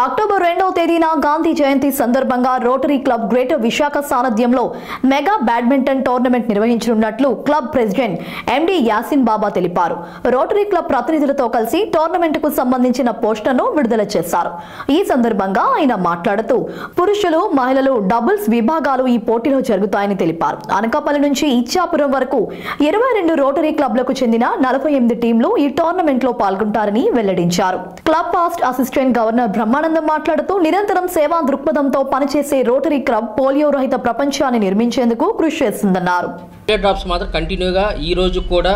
October 2వ తేదీన గాంధీ జయంతి సందర్భంగా రోటరీ క్లబ్ గ్రేటర్ విశాఖ సారథ్యంలో మెగా బ్యాడ్మింటన్ టోర్నమెంట్ నిర్వహించనున్నట్లు క్లబ్ ప్రెసిడెంట్ ఎండి యాసిన్ బాబా తెలిపారు. రోటరీ క్లబ్ ప్రతినిధులతో కలిసి టోర్నమెంట్ కు సంబంధించిన పోస్టర్ను విడుదల చేశారు. ఈ సందర్భంగా ఆయన మాట్లాడుతూ పురుషులు, మహిళలు డబుల్స్ విభాగాలు ఈ పోటీలో జరుగుతాయని తెలిపారు. అనకాపల్లి నుంచి ఇచ్చాపురం వరకు 22 రోటరీ క్లబ్లకు చెందిన 48 టీంలు ఈ టోర్నమెంట్ లో పాల్గొంటారని వెల్లడించారు. Club past assistant governor Brahmanandam మాట్లాడుతూ నిరంతరం సేవా దృక్పథంతో పనిచేసే రోటరీ క్లబ్ పోలియో రహిత ప్రపంచాన్ని నిర్మించేందుకు కృషి చేస్తుందన్నారు. డ్రాప్స్ మాత్రం కంటిన్యూగా ఈ రోజు కూడా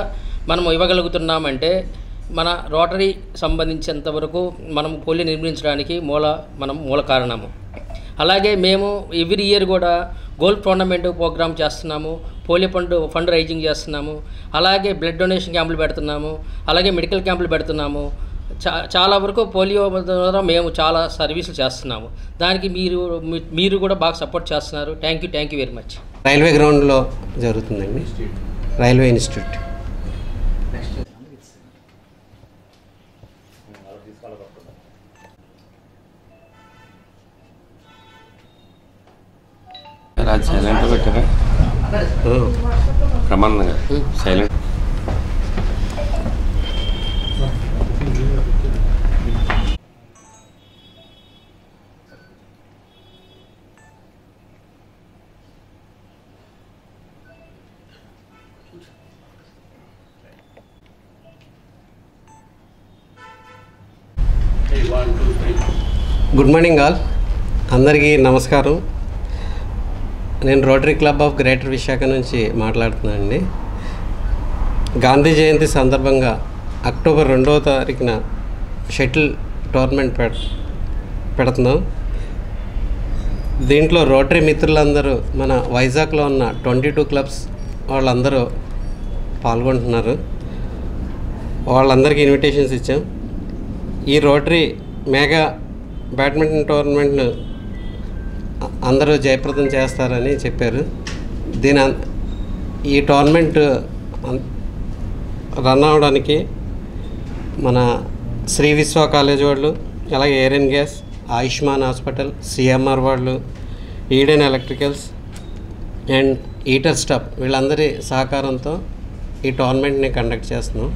మనం ఇవ్వగలుగుతున్నామంటే మన రోటరీ సంబంధించినంత వరకు మనం పోలియో నిర్మించడానికి మూల కారణము. అలాగే మేము ఎవ్రీ ఇయర్ కూడా గోల్డ్ టోర్నమెంట్ ప్రోగ్రామ్ చేస్తున్నాము, పోలియో ఫండ్ రైజింగ్ చేస్తున్నాము, అలాగే బ్లడ్ డొనేషన్ క్యాంపులు పెడుతున్నాము, అలాగే మెడికల్ క్యాంపులు పెడుతున్నాము. చాలా వరకు పోలియో ద్వారా మేము చాలా సర్వీసులు చేస్తున్నాము. దానికి మీరు కూడా బాగా సపోర్ట్ చేస్తున్నారు. Thank you very much. Railway గ్రౌండ్లో జరుగుతుందండి, రైల్వే ఇన్స్టిట్యూట్. రాజు సైలెంట్ పెట్టారా? ప్రమాణంగా సైలెంట్. గుడ్ మార్నింగ్ ఆల్, అందరికీ నమస్కారం. నేను rotary club of greater Visakha నుంచి మాట్లాడుతున్నానండి. గాంధీ జయంతి సందర్భంగా అక్టోబర్ 2వ తారీఖున షటిల్ టోర్నమెంట్ పెడుతున్నాం. దీంట్లో రోటరీ మిత్రులందరూ మన వైజాగ్లో ఉన్న 22 క్లబ్స్ వాళ్ళందరూ పాల్గొంటున్నారు. వాళ్ళందరికీ ఇన్విటేషన్స్ ఇచ్చాం. ఈ రోటరీ మెగా బ్యాడ్మింటన్ టోర్నమెంట్ను అందరూ జయప్రదం చేస్తారని చెప్పారు. ఈ టోర్నమెంట్ రన్ అవడానికి మన శ్రీ విశ్వ కాలేజ్ వాళ్ళు, అలాగే air and gas, Ayushman hospital, CMR వాళ్ళు, Eden electricals and eater stop వీళ్ళందరి సహకారంతో ఈ టోర్నమెంట్ని కండక్ట్ చేస్తున్నాం.